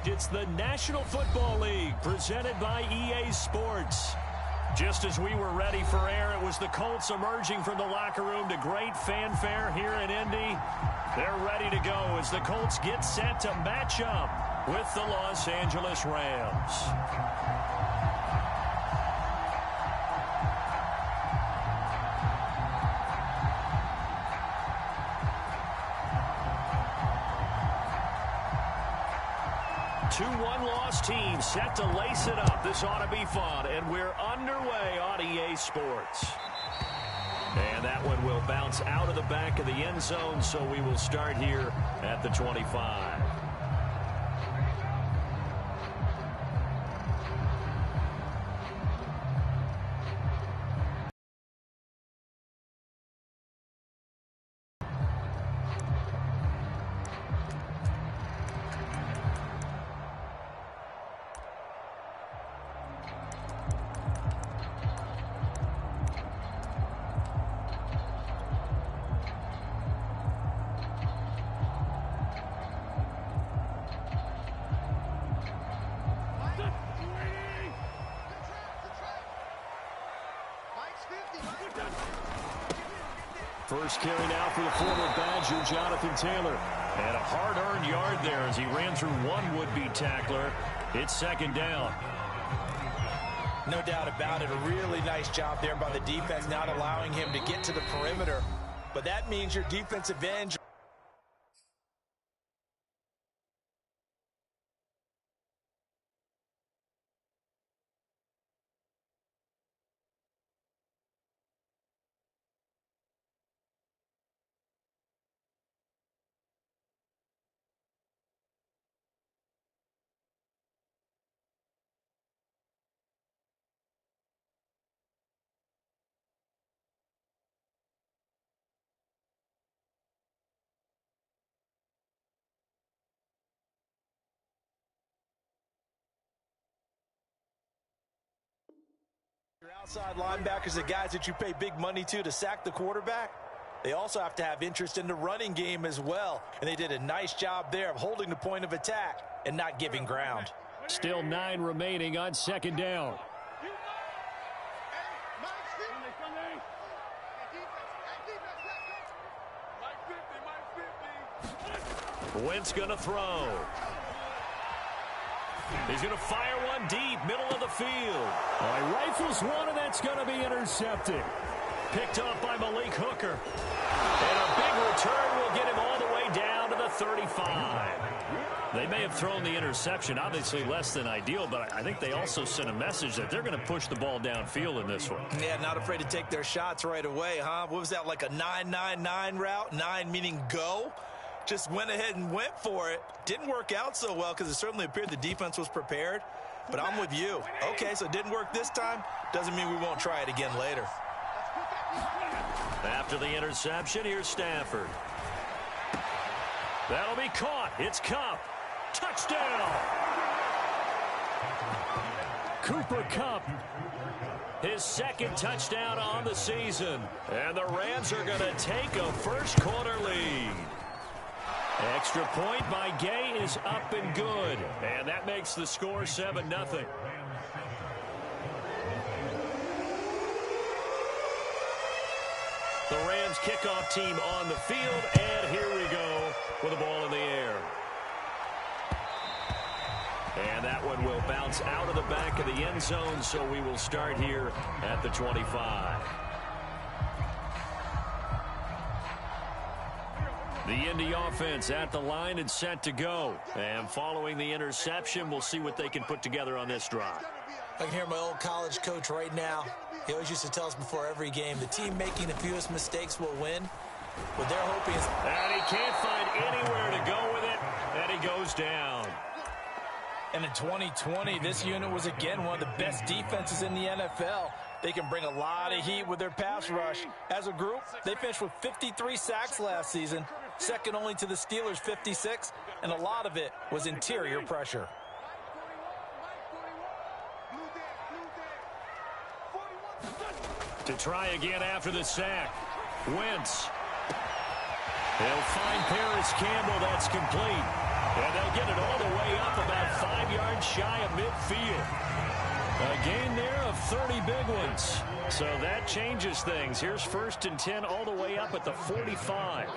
It's the National Football League presented by EA Sports. Just as we were ready for air, it was the Colts emerging from the locker room to great fanfare here in Indy. They're ready to go as the Colts get set to match up with the Los Angeles Rams. 2-1 loss team set to lace it up. This ought to be fun, and we're underway on EA Sports. And that one will bounce out of the back of the end zone, so we will start here at the 25. First carry now for the former Badger, Jonathan Taylor. And a hard-earned yard there as he ran through one would-be tackler. It's second down. No doubt about it. A really nice job there by the defense, not allowing him to get to the perimeter. But that means your defensive end. Your outside linebackers, the guys that you pay big money to sack the quarterback, they also have to have interest in the running game as well. And they did a nice job there of holding the point of attack and not giving ground. Still 9 remaining on second down. Wentz going to throw. He's going to fire one deep, middle of the field. He rifles one, and that's going to be intercepted. Picked up by Malik Hooker. And a big return will get him all the way down to the 35. They may have thrown the interception, obviously less than ideal, but I think they also sent a message that they're going to push the ball downfield in this one. Yeah, not afraid to take their shots right away, huh? What was that, like a 9-9-9 route? 9 meaning go? Just went ahead and went for it. Didn't work out so well because it certainly appeared the defense was prepared. But I'm with you. Okay, so it didn't work this time. Doesn't mean we won't try it again later. After the interception, here's Stafford. That'll be caught. It's Kupp. Touchdown! Cooper Kupp. His second touchdown on the season. And the Rams are going to take a first-quarter lead. Extra point by Gay is up and good. And that makes the score 7-0. The Rams kickoff team on the field. And here we go with the ball in the air. And that one will bounce out of the back of the end zone. So we will start here at the 25. The Indy offense at the line and set to go. And following the interception, we'll see what they can put together on this drive. I can hear my old college coach right now. He always used to tell us before every game, the team making the fewest mistakes will win. What they're hoping is... And he can't find anywhere to go with it, and he goes down. And in 2020, this unit was again one of the best defenses in the NFL. They can bring a lot of heat with their pass rush. As a group, they finished with 53 sacks last season, second only to the Steelers' 56, and a lot of it was interior pressure. To try again after the sack, Wentz. They'll find Paris Campbell. That's complete. And they'll get it all the way up about 5 yards shy of midfield. A gain there of 30 big ones. So that changes things. Here's 1st and 10 all the way up at the 45.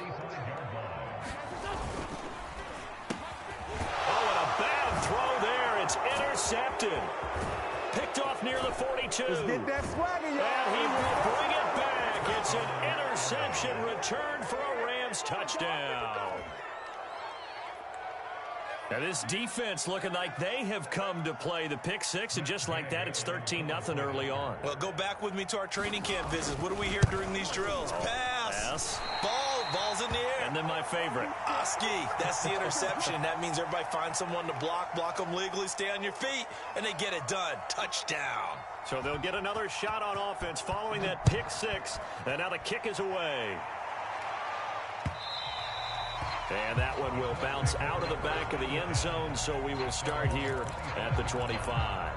Oh, and a bad throw there. It's intercepted. Picked off near the 42. Get that swagger, y'all. And he will bring it back. It's an interception return for a Rams touchdown. Now this defense looking like they have come to play the pick six, and just like that, it's 13-0 early on. Well, go back with me to our training camp visit. What do we hear during these drills? Pass. Ball's in the air. And then my favorite. Oski, that's the interception. That means everybody finds someone to block them legally, stay on your feet, and they get it done. Touchdown. So they'll get another shot on offense following that pick six, and now the kick is away. And that one will bounce out of the back of the end zone, so we will start here at the 25.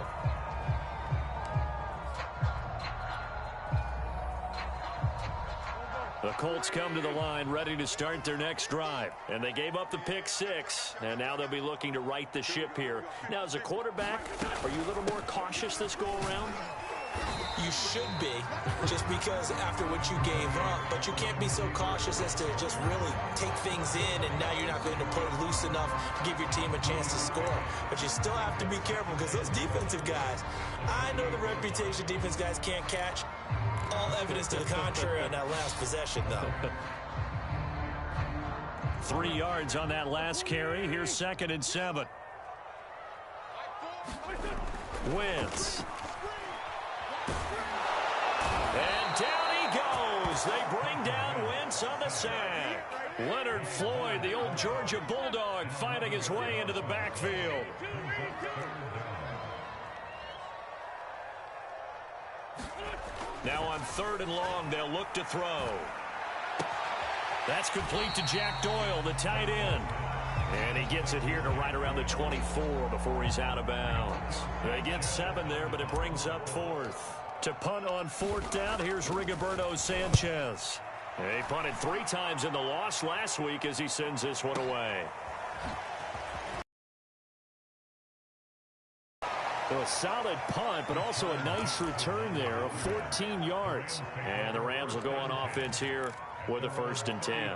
The Colts come to the line ready to start their next drive. And they gave up the pick six, and now they'll be looking to right the ship here. Now, as a quarterback, are you a little more cautious this go-around? You should be, just because after what you gave up, but you can't be so cautious as to just really take things in, and now you're not going to play loose enough to give your team a chance to score. But you still have to be careful, because those defensive guys, I know the reputation defense guys can't catch. All evidence to the contrary on that last possession, though. 3 yards on that last carry. Here's 2nd and 7. Wentz. And down he goes. They bring down Wentz on the sack. Leonard Floyd, the old Georgia Bulldog, fighting his way into the backfield. Now on 3rd and long, they'll look to throw. That's complete to Jack Doyle, the tight end. And he gets it here to right around the 24 before he's out of bounds. They get 7 there, but it brings up 4th. To punt on 4th down, here's Rigoberto Sanchez. He punted 3 times in the loss last week as he sends this one away. So a solid punt, but also a nice return there of 14 yards. And the Rams will go on offense here with a 1st and 10.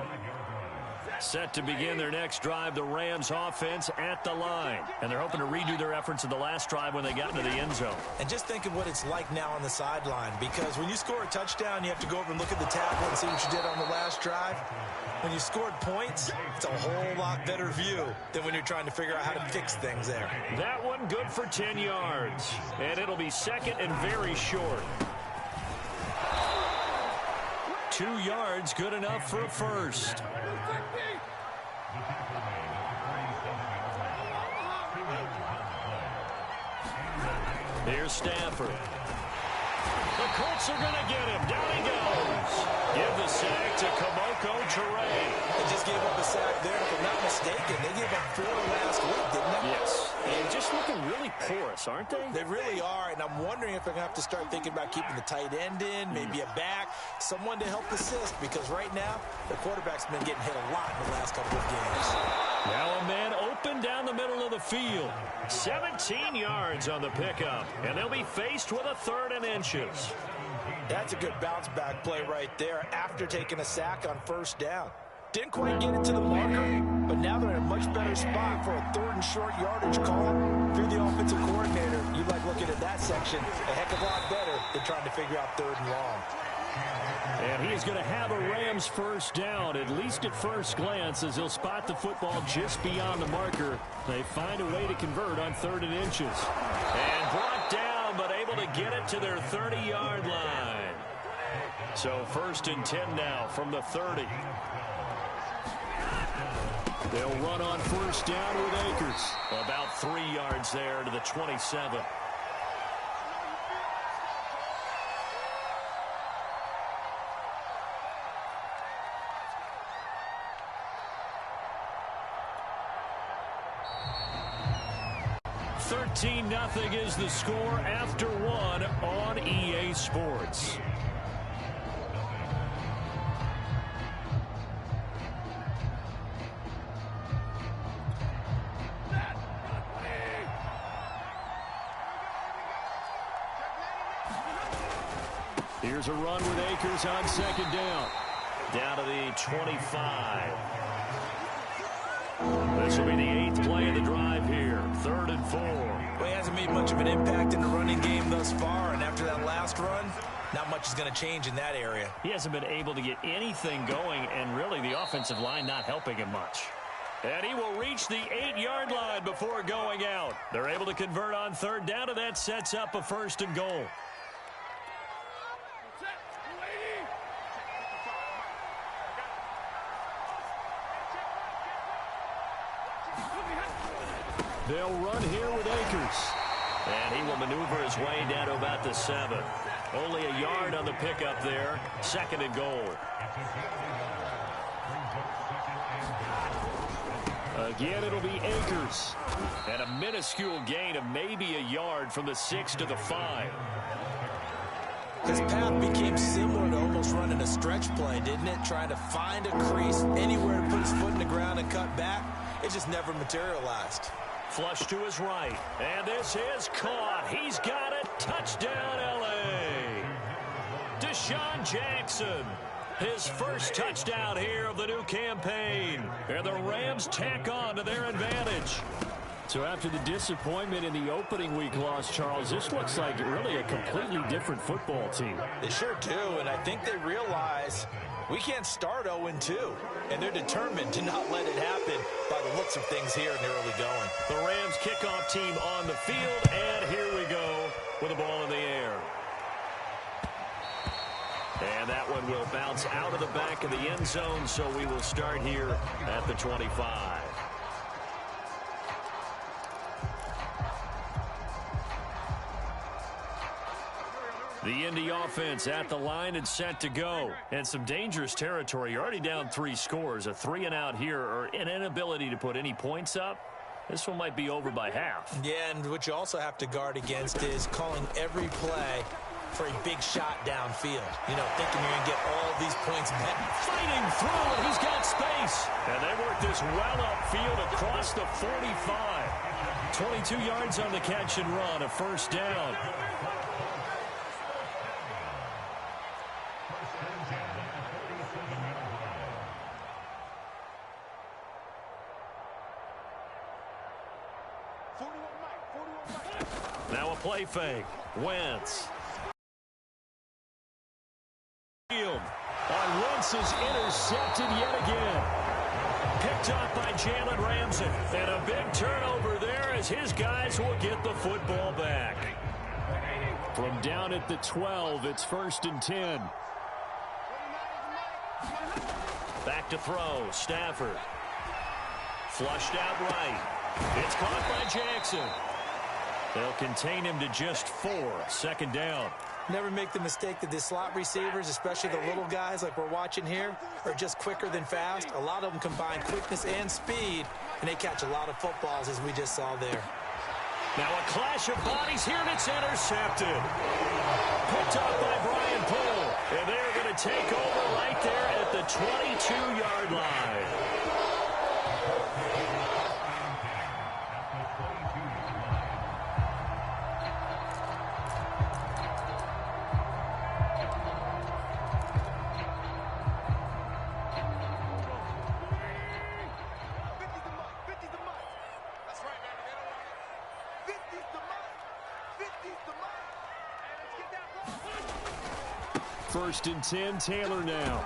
Set to begin their next drive, the Rams offense at the line. And they're hoping to redo their efforts in the last drive when they got into the end zone. And just think of what it's like now on the sideline, because when you score a touchdown, you have to go over and look at the tablet and see what you did on the last drive. When you scored points, it's a whole lot better view than when you're trying to figure out how to fix things there. That one good for 10 yards. And it'll be 2nd and very short. 2 yards, good enough for a first. Here's Stafford. The Colts are going to get him. Down he goes. Give the sack to Kamoko Toure. They just gave up a sack there. If I'm not mistaken, they gave up 4 last week, didn't they? Yes. And just looking really porous, aren't they? They really are, and I'm wondering if they're going to have to start thinking about keeping the tight end in, maybe a back, someone to help assist, because right now, the quarterback's been getting hit a lot in the last couple of games. Now a man open down the middle of the field. 17 yards on the pickup, and they'll be faced with a 3rd and inches. That's a good bounce-back play right there after taking a sack on 1st down. Didn't quite get it to the marker, but now they're in a much better spot for a 3rd and short yardage call. If you're the offensive coordinator, you like looking at that section a heck of a lot better than trying to figure out 3rd and long. And he's going to have a Rams 1st down, at least at first glance, as he'll spot the football just beyond the marker. They find a way to convert on 3rd and inches. And brought down, but able to get it to their 30-yard line. So 1st and 10 now from the 30. They'll run on 1st down with Akers. About 3 yards there to the 27. Nothing is the score after 1 on EA Sports. Here's a run with Akers on second down. Down to the 25. This will be the 8th play of the drive here. 3rd and 4. Well, he hasn't made much of an impact in the running game thus far, and after that last run, not much is going to change in that area. He hasn't been able to get anything going, and really the offensive line not helping him much. And he will reach the 8-yard line before going out. They're able to convert on 3rd down, and that sets up a 1st and goal. They'll run here with Akers. And he will maneuver his way down to about the 7. Only a yard on the pickup there. 2nd and goal. Again, it'll be Akers. And a minuscule gain of maybe a yard from the 6 to the 5. His path became similar to almost running a stretch play, didn't it? Trying to find a crease anywhere to put his foot in the ground and cut back. It just never materialized. Flush to his right. And this is caught. He's got it. Touchdown, L.A. Deshaun Jackson. His first touchdown here of the new campaign. And the Rams tack on to their advantage. So after the disappointment in the opening week loss, Charles, this looks like really a completely different football team. They sure do, and I think they realize we can't start 0-2, and they're determined to not let it happen by the looks of things here in the early going. The Rams kickoff team on the field, and here we go with the ball in the air. And that one will bounce out of the back of the end zone, so we will start here at the 25. The Indy offense at the line and set to go. And some dangerous territory. You're already down 3 scores. A 3-and-out here, or an inability to put any points up. This one might be over by half. Yeah, and what you also have to guard against is calling every play for a big shot downfield. You know, thinking you're going to get all these points back. Fighting through, and he's got space. And they work this well upfield across the 45. 22 yards on the catch and run, a 1st down. Now a play fake. Wentz. On Wentz is intercepted yet again. Picked up by Jalen Ramsey. And a big turnover there as his guys will get the football back. From down at the 12, it's 1st and 10. Back to throw. Stafford. Flushed out right. It's caught by Jackson. They'll contain him to just 4. 2nd down. Never make the mistake that the slot receivers, especially the little guys like we're watching here, are just quicker than fast. A lot of them combine quickness and speed, and they catch a lot of footballs, as we just saw there. Now a clash of bodies here, and it's intercepted. Picked up by Brian Poole, and they're going to take over right there at the 22-yard line. First and 10, Taylor now.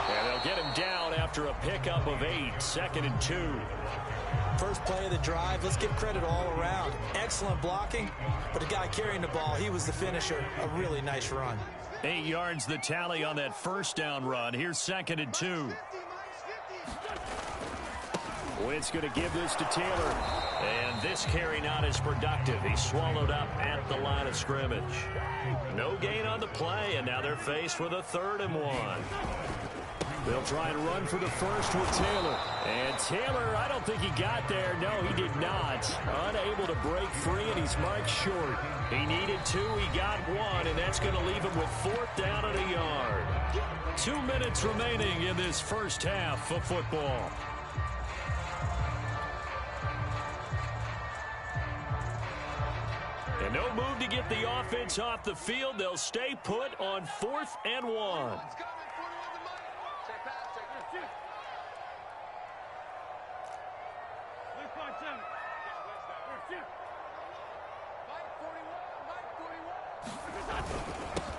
And they'll get him down after a pickup of 8. 2nd and 2. First play of the drive. Let's give credit all around. Excellent blocking, but the guy carrying the ball, he was the finisher. A really nice run. 8 yards the tally on that 1st down run. Here's 2nd and 2. Wentz going to give this to Taylor. And this carry not as productive. He's swallowed up at the line of scrimmage. No gain on the play, and now they're faced with a 3rd and 1. They'll try and run for the first with Taylor. And Taylor, I don't think he got there. No, he did not. Unable to break free, and he's marked short. He needed 2. He got 1, and that's going to leave him with 4th down and a yard. 2 minutes remaining in this first half of football. And no move to get the offense off the field. They'll stay put on 4th and 1.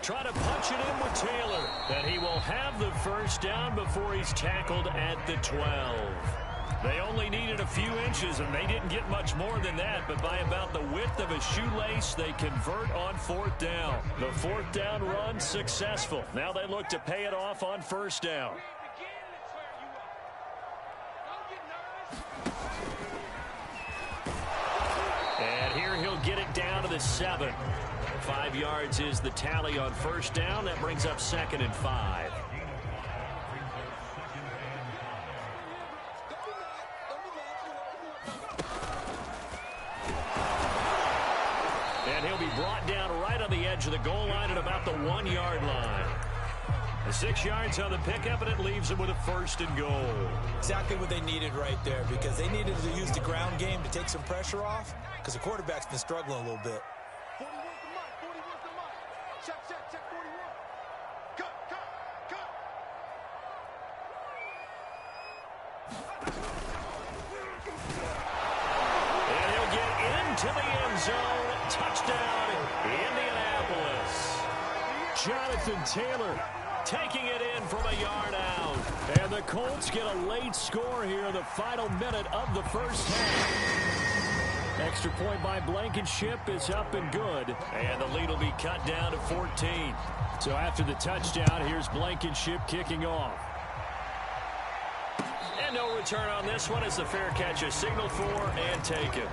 Try to punch it in with Taylor. And he will have the first down before he's tackled at the 12. They only needed a few inches, and they didn't get much more than that. But by about the width of a shoelace, they convert on 4th down. The 4th down run successful. Now they look to pay it off on 1st down. And here he'll get it down to the 7. 5 yards is the tally on 1st down. That brings up 2nd and 5. And he'll be brought down right on the edge of the goal line at about the 1-yard line. The 6 yards on the pickup, and it leaves them with a 1st and goal. Exactly what they needed right there, because they needed to use the ground game to take some pressure off, because the quarterback's been struggling a little bit. And he'll get into the end zone. Touchdown, Indianapolis. Jonathan Taylor taking it in from a yard out. And the Colts get a late score here in the final minute of the first half. Extra point by Blankenship is up and good. And the lead will be cut down to 14. So after the touchdown, here's Blankenship kicking off. And no return on this one as the fair catch is signaled for and taken.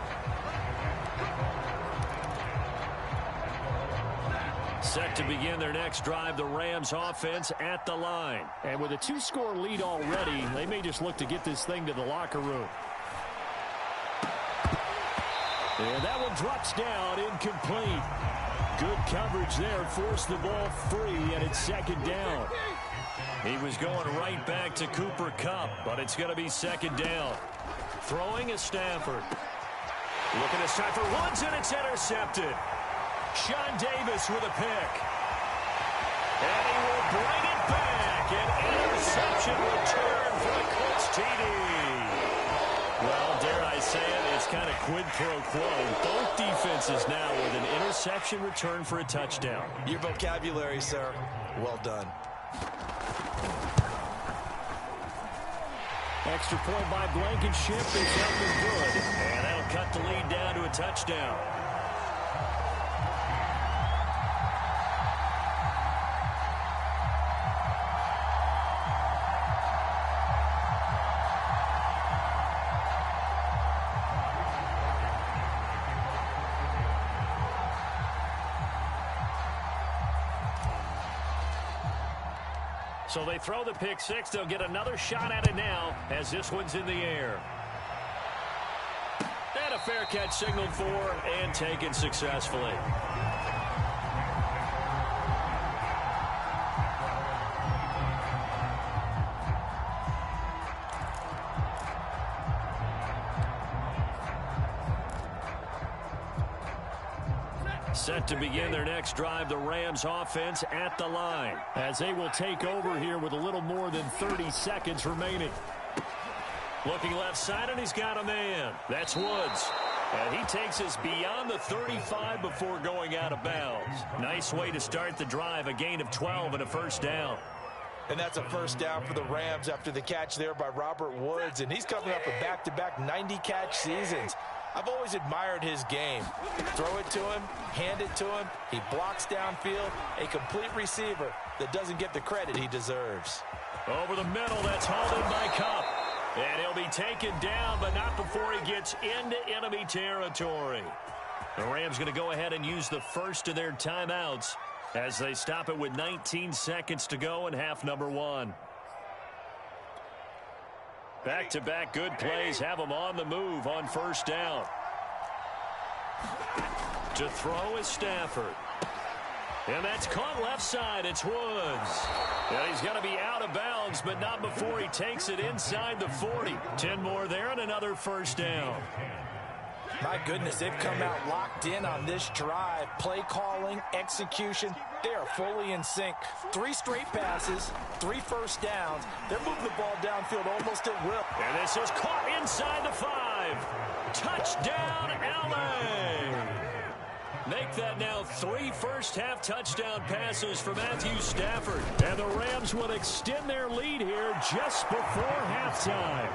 Set to begin their next drive, the Rams offense at the line. And with a 2-score lead already, they may just look to get this thing to the locker room. And that one drops down, incomplete. Good coverage there, forced the ball free, and it's 2nd down. He was going right back to Cooper Kupp, but it's going to be 2nd down. Throwing is Stafford. Looking this time for Woods, and it's intercepted. Sean Davis with a pick. And he will bring it back. An interception return for the Colts TD. Well, dare I say it, it's kind of quid pro quo. Both defenses now with an interception return for a touchdown. Your vocabulary, sir. Well done. Extra point by Blankenship is up and good. And that'll cut the lead down to a touchdown. So they throw the pick six. They'll get another shot at it now as this one's in the air. And a fair catch signaled for and taken successfully. Set to begin their next drive, the Rams offense at the line as they will take over here with a little more than 30 seconds remaining. Looking left side, and he's got a man. That's Woods. And he takes us beyond the 35 before going out of bounds. Nice way to start the drive, a gain of 12 and a first down. And that's a first down for the Rams after the catch there by Robert Woods. And he's coming up with back-to-back 90-catch seasons. I've always admired his game. Throw it to him, hand it to him. He blocks downfield, a complete receiver that doesn't get the credit he deserves. Over the middle, that's hauled in by Kupp. And he'll be taken down, but not before he gets into enemy territory. The Rams going to go ahead and use the first of their timeouts as they stop it with 19 seconds to go in half number one. Back-to-back good plays have them on the move on first down. To throw is Stafford. And that's caught left side. It's Woods. And he's going to be out of bounds, but not before he takes it inside the 40. 10 more there and another first down. My goodness, they've come out locked in on this drive. Play calling, execution, they are fully in sync. 3 straight passes, 3 first downs. They're moving the ball downfield almost at will. And this is caught inside the 5. Touchdown, LA! Make that now 3 first-half touchdown passes for Matthew Stafford. And the Rams will extend their lead here just before halftime.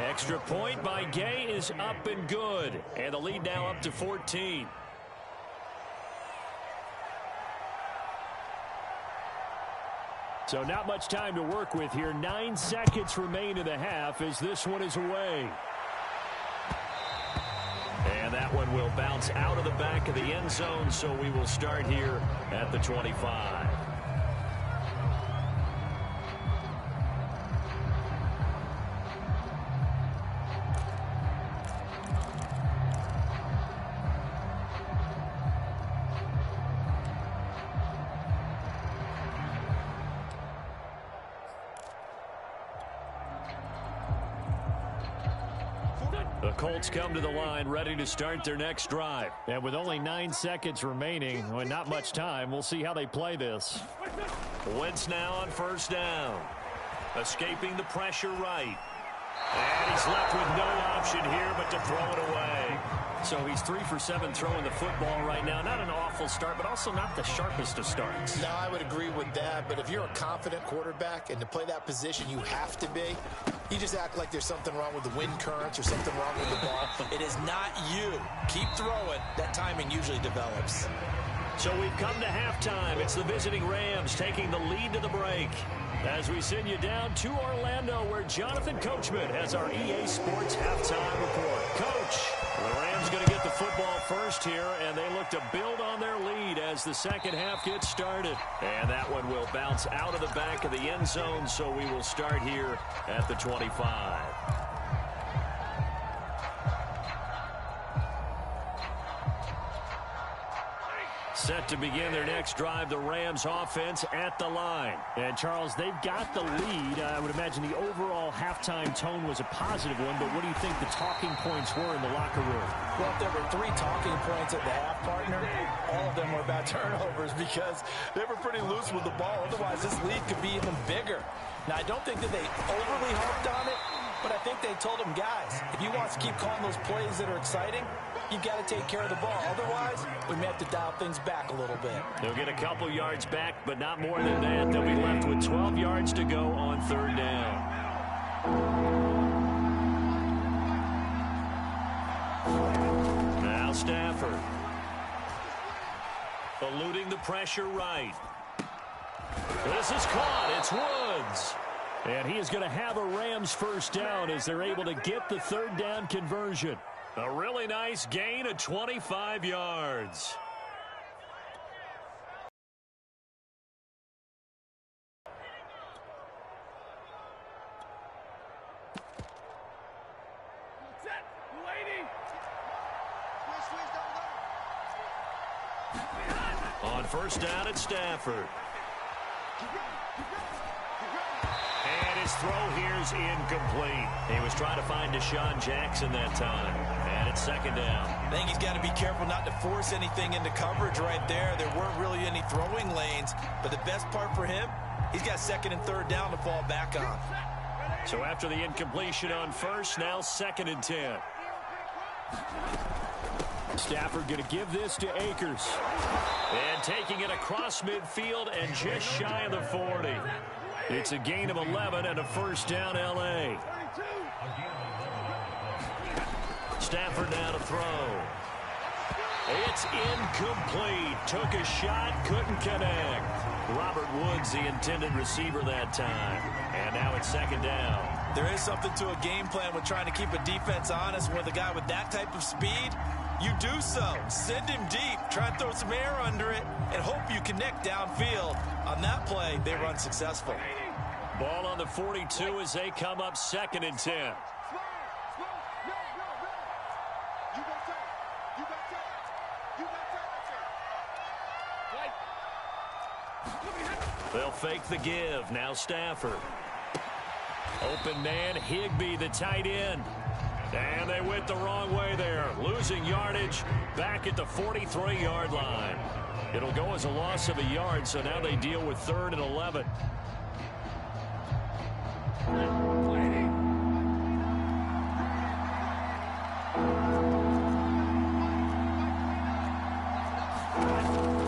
Extra point by Gay is up and good. And the lead now up to 14. So not much time to work with here. 9 seconds remain in the half as this one is away. And that one will bounce out of the back of the end zone, so we will start here at the 25. The Colts come to the line ready to start their next drive. And with only 9 seconds remaining, and not much time, we'll see how they play this. Wentz now on first down. Escaping the pressure right. And he's left with no option here but to throw it away. So he's 3 for 7 throwing the football right now. Not an awful start, but also not the sharpest of starts. No, I would agree with that. But if you're a confident quarterback and to play that position you have to be, you just act like there's something wrong with the wind currents or something wrong with the ball. It is not you. Keep throwing. That timing usually develops. So we've come to halftime. It's the visiting Rams taking the lead to the break. As we send you down to Orlando, where Jonathan Coachman has our EA Sports halftime report. Coach, the Rams going to get the football first here, and they look to build on their lead as the second half gets started. And that one will bounce out of the back of the end zone, so we will start here at the 25. Set to begin their next drive, the Rams offense at the line. And, Charles, they've got the lead. I would imagine the overall halftime tone was a positive one, but what do you think the talking points were in the locker room? Well, if there were 3 talking points at the half, partner, all of them were about turnovers because they were pretty loose with the ball. Otherwise, this lead could be even bigger. Now, I don't think that they overly harped on it, but I think they told them, guys, if you want to keep calling those plays that are exciting, you've got to take care of the ball. Otherwise, we may have to dial things back a little bit. They'll get a couple yards back, but not more than that. They'll be left with 12 yards to go on third down. Now Stafford. Eluding the pressure right. This is caught. It's Woods. And he is going to have a Rams first down as they're able to get the third down conversion. A really nice gain of 25 yards. On first down at Stafford. And his throw here's incomplete. He was trying to find Deshaun Jackson that time. And it's second down. I think he's got to be careful not to force anything into coverage right there. There weren't really any throwing lanes. But the best part for him, he's got second and third down to fall back on. So after the incompletion on first, now second and 10. Stafford going to give this to Akers. And taking it across midfield and just shy of the 40. It's a gain of 11 and a first down, L.A. Stafford now to throw. It's incomplete. Took a shot, couldn't connect. Robert Woods, the intended receiver that time. And now it's second down. There is something to a game plan with trying to keep a defense honest. With a guy with that type of speed, you do so. Send him deep. Try and throw some air under it and hope you connect downfield. On that play, they were unsuccessful. Ball on the 42 as they come up second and 10. They'll fake the give. Now Stafford. Open man, Higbee, the tight end. And they went the wrong way there, losing yardage back at the 43-yard line. It'll go as a loss of a yard, so now they deal with 3rd and 11.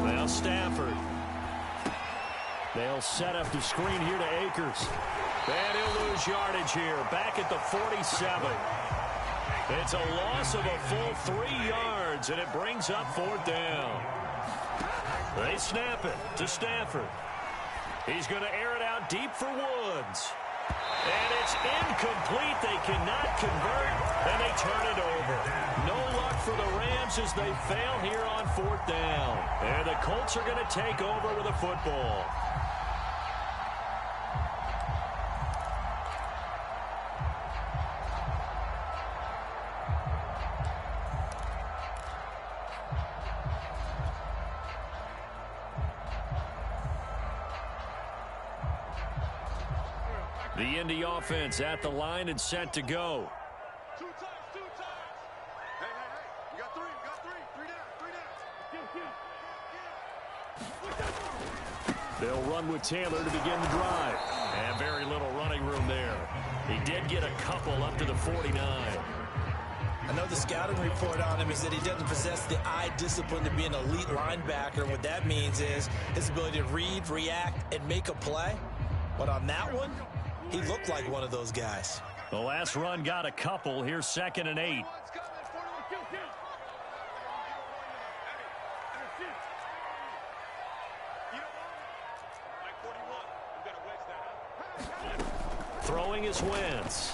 Now Stafford. They'll set up the screen here to Akers. And he'll lose yardage here, back at the 47. It's a loss of a full 3 yards, and it brings up 4th down. They snap it to Stafford. He's going to air it out deep for Woods. And it's incomplete. They cannot convert, and they turn it over. No luck for the Rams as they fail here on 4th down. And the Colts are going to take over with a football. The Indy offense at the line and set to go. 2 times. Hey. You got 3. Three down. They'll run with Taylor to begin the drive. And very little running room there. He did get a couple up to the 49. I know the scouting report on him is that he doesn't possess the eye discipline to be an elite linebacker. What that means is his ability to read, react, and make a play. But on that one, he looked like one of those guys. The last run got a couple. Here's 2nd and 8. Throwing is Wentz.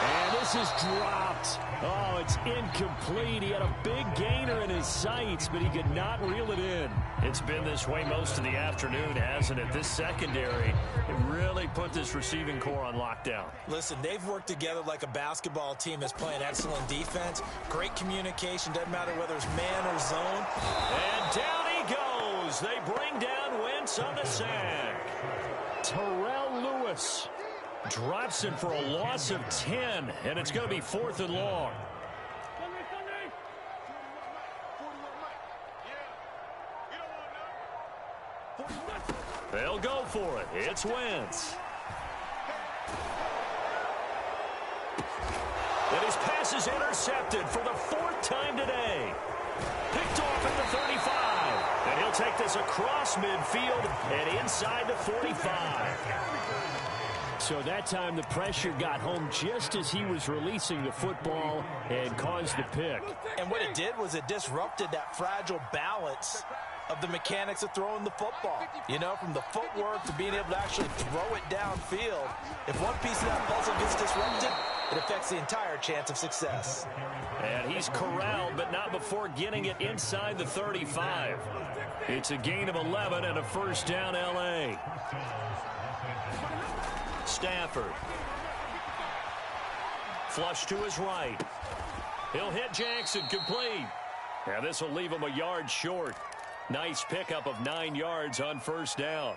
And this is dropped. Oh, it's incomplete. He had a big gainer in his sights, but he could not reel it in. It's been this way most of the afternoon, hasn't it? This secondary, it really put this receiving core on lockdown. Listen, they've worked together like a basketball team that's playing excellent defense. Great communication. Doesn't matter whether it's man or zone. And down he goes. They bring down Wentz on the sack. Terrell Lewis drops him for a loss of 10, and it's going to be 4th and long. They'll go for it. It's Wentz. And his pass is intercepted for the 4th time today. Picked off at the 35. And he'll take this across midfield and inside the 45. So that time the pressure got home just as he was releasing the football and caused the pick. And what it did was it disrupted that fragile balance of the mechanics of throwing the football. You know, from the footwork to being able to actually throw it downfield. If one piece of that puzzle gets disrupted, it affects the entire chance of success. And he's corralled, but not before getting it inside the 35. It's a gain of 11 and a 1st down L.A. Stafford. Flush to his right. He'll hit Jackson complete. Now this will leave him a yard short. Nice pickup of 9 yards on 1st down.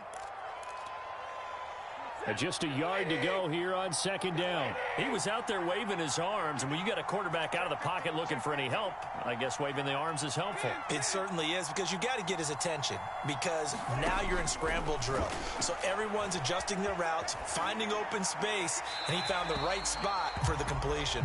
And just a yard to go here on 2nd down. He was out there waving his arms, and when you got a quarterback out of the pocket looking for any help, I guess waving the arms is helpful. It certainly is, because you got to get his attention, because now you're in scramble drill. So everyone's adjusting their routes, finding open space, and he found the right spot for the completion.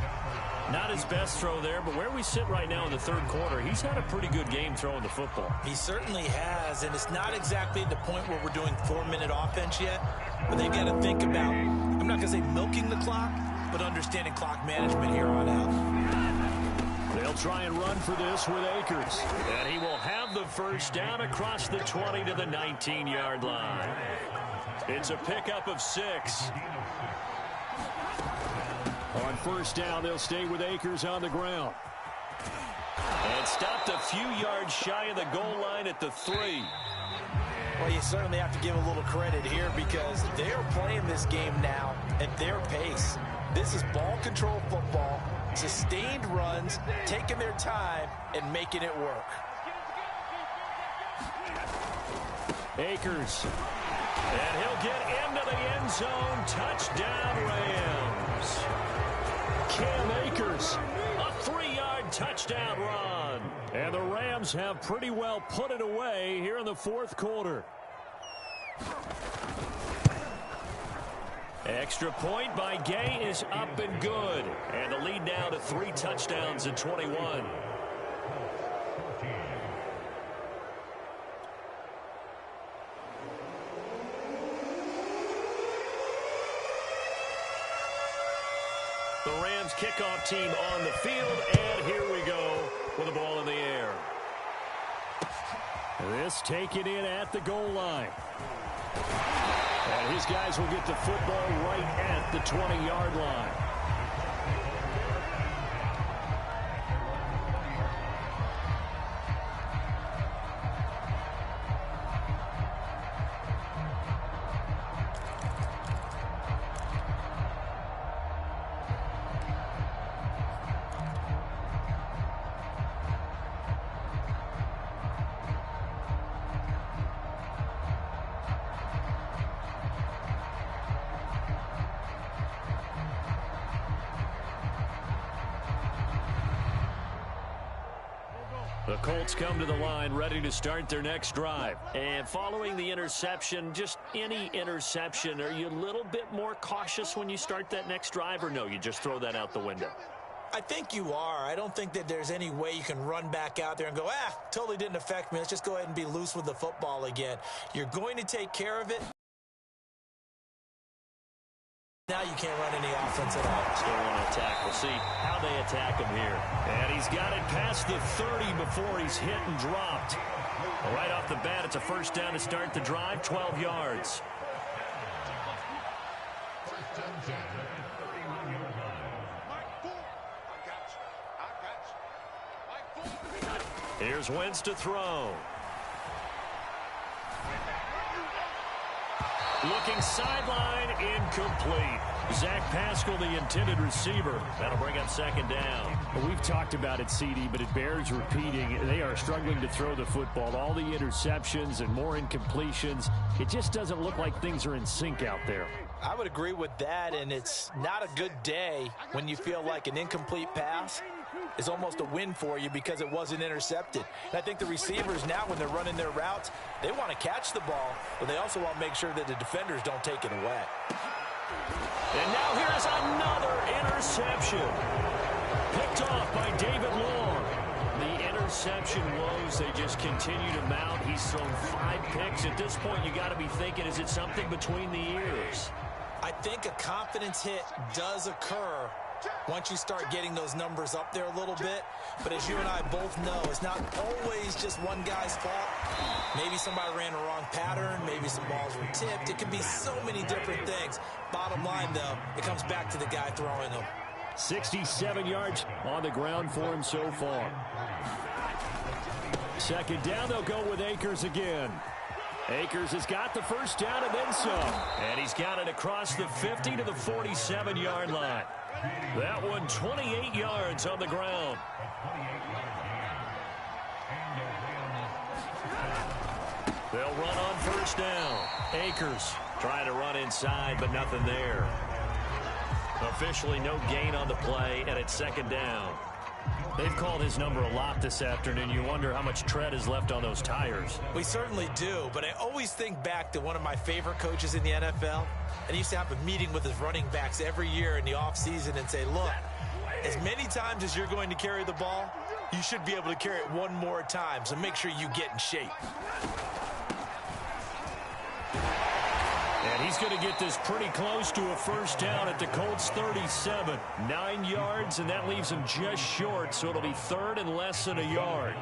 Not his best throw there, but where we sit right now in the 3rd quarter, he's had a pretty good game throwing the football. He certainly has, and it's not exactly at the point where we're doing 4-minute offense yet, but they've got to think about, I'm not going to say milking the clock, but understanding clock management here on out. They'll try and run for this with Akers, and he will have the 1st down across the 20 to the 19-yard line. It's a pickup of 6. On 1st down, they'll stay with Akers on the ground. And stopped a few yards shy of the goal line at the 3. Well, you certainly have to give a little credit here because they're playing this game now at their pace. This is ball control football, sustained runs, taking their time and making it work. Akers. And he'll get into the end zone. Touchdown, Rams. Cam Akers. A 3-yard touchdown run. And the Rams have pretty well put it away here in the fourth quarter. Extra point by Gay is up and good. And the lead now to 3 touchdowns at 21. The Rams kickoff team on the field, and here we go with the ball in the air. This taken in at the goal line. And his guys will get the football right at the 20-yard line. The Colts come to the line ready to start their next drive. And following the interception, just any interception, are you a little bit more cautious when you start that next drive, or no, you just throw that out the window? I think you are. I don't think that there's any way you can run back out there and go, totally didn't affect me. Let's just go ahead and be loose with the football again. You're going to take care of it. Now you can't run any offense at all. Still want to attack. We'll see how they attack him here. And he's got it past the 30 before he's hit and dropped. Right off the bat, it's a first down to start the drive, 12 yards. Here's Wentz to throw. Looking sideline, incomplete. Zach Pascal, the intended receiver. That'll bring up second down. Well, we've talked about it, CD, but it bears repeating. They are struggling to throw the football. All the interceptions and more incompletions. It just doesn't look like things are in sync out there. I would agree with that, and it's not a good day when you feel like an incomplete pass is almost a win for you because it wasn't intercepted. And I think the receivers now, when they're running their routes, they want to catch the ball, but they also want to make sure that the defenders don't take it away. And now here's another interception. Picked off by David Long. The interception woes, they just continue to mount. He's thrown 5 picks. At this point, you got to be thinking, is it something between the ears? I think a confidence hit does occur once you start getting those numbers up there a little bit. But as you and I both know, it's not always just one guy's fault. Maybe somebody ran a wrong pattern. Maybe some balls were tipped. It could be so many different things. Bottom line, though, it comes back to the guy throwing them. 67 yards on the ground for him so far. Second down, they'll go with Akers again. Akers has got the first down and then some. And he's got it across the 50 to the 47-yard line. That one 28 yards on the ground. They'll run on first down. Akers trying to run inside, but nothing there. Officially no gain on the play, and it's second down. They've called his number a lot this afternoon. You wonder how much tread is left on those tires. We certainly do, but I always think back to one of my favorite coaches in the NFL. And he used to have a meeting with his running backs every year in the offseason and say, look, as many times as you're going to carry the ball, you should be able to carry it one more time, so make sure you get in shape. And he's going to get this pretty close to a first down at the Colts 37. 9 yards, and that leaves him just short, so it'll be third and less than a yard.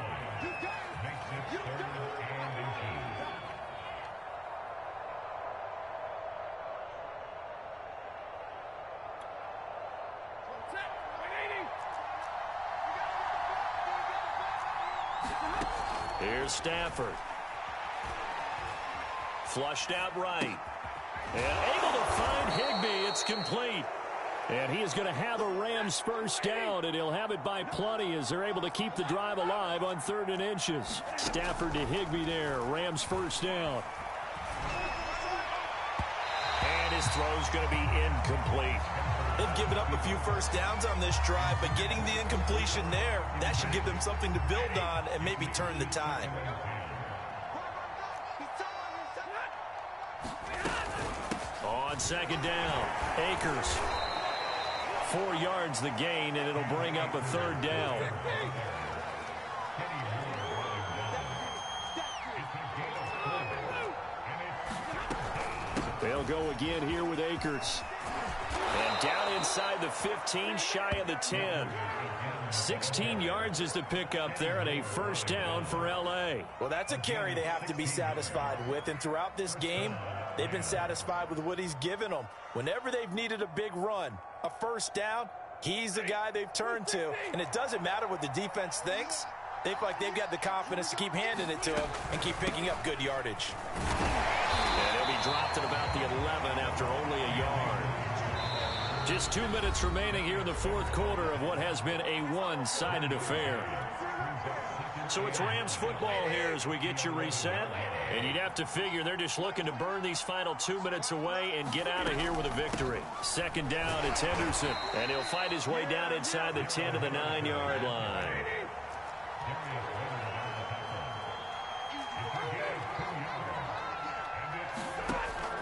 Here's Stafford. Flushed out right. And able to find Higbee. It's complete. And he is going to have a Rams first down, and he'll have it by plenty as they're able to keep the drive alive on 3rd and inches. Stafford to Higbee there. Rams first down. And his throw's going to be incomplete. They've given up a few first downs on this drive, but getting the incompletion there, that should give them something to build on and maybe turn the tide. On second down, Akers. 4 yards the gain, and it'll bring up a third down. They'll go again here with Akers. And down inside the 15, shy of the 10. 16 yards is the pickup there, and a first down for L.A. Well, that's a carry they have to be satisfied with, and throughout this game, they've been satisfied with what he's given them. Whenever they've needed a big run, a first down, he's the guy they've turned to. And it doesn't matter what the defense thinks. They feel like they've got the confidence to keep handing it to him and keep picking up good yardage. And he'll be dropped at about the 11 after only a yard. Just 2 minutes remaining here in the fourth quarter of what has been a one-sided affair. So it's Rams football here as we get you reset. And you'd have to figure they're just looking to burn these final 2 minutes away and get out of here with a victory. Second down, it's Henderson. And he'll fight his way down inside the 10 to the 9-yard line.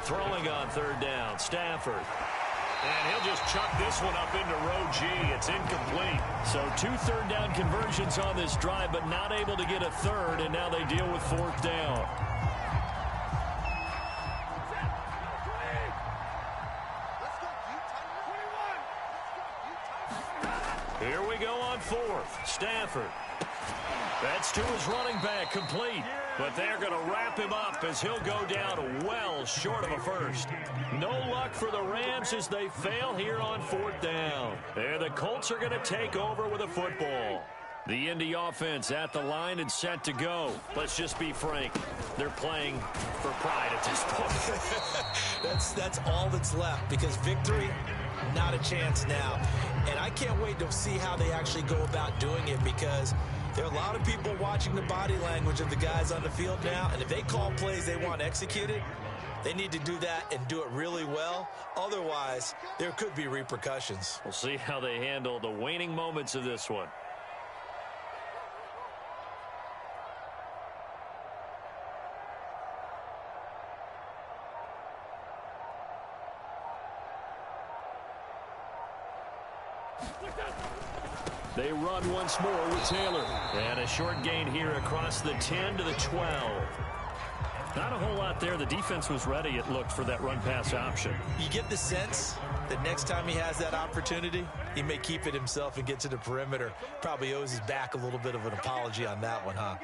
Throwing on third down, Stafford. And he'll just chuck this one up into row G. It's incomplete. So 2 third-down conversions on this drive, but not able to get a third, and now they deal with fourth down. Here we go on fourth. Stafford. That's to his running back, complete. But they're going to wrap him up as he'll go down well short of a first. No luck for the Rams as they fail here on fourth down. There, the Colts are going to take over with a football. The Indy offense at the line and set to go. Let's just be frank. They're playing for pride at this point. That's all that's left, because victory, not a chance now. And I can't wait to see how they actually go about doing it, because there are a lot of people watching the body language of the guys on the field now, and if they call plays they want executed, they need to do that and do it really well. Otherwise, there could be repercussions. We'll see how they handle the waning moments of this one. They run once more with Taylor. And a short gain here across the 10 to the 12. Not a whole lot there. The defense was ready, it looked, for that run-pass option. You get the sense that next time he has that opportunity, he may keep it himself and get to the perimeter. Probably owes his back a little bit of an apology on that one, huh?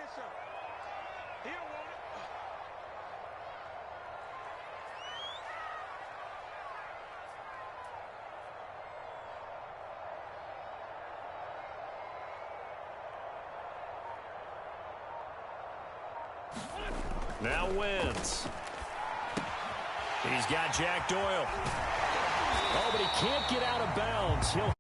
Now wins. He's got Jack Doyle. Oh, but he can't get out of bounds. He'll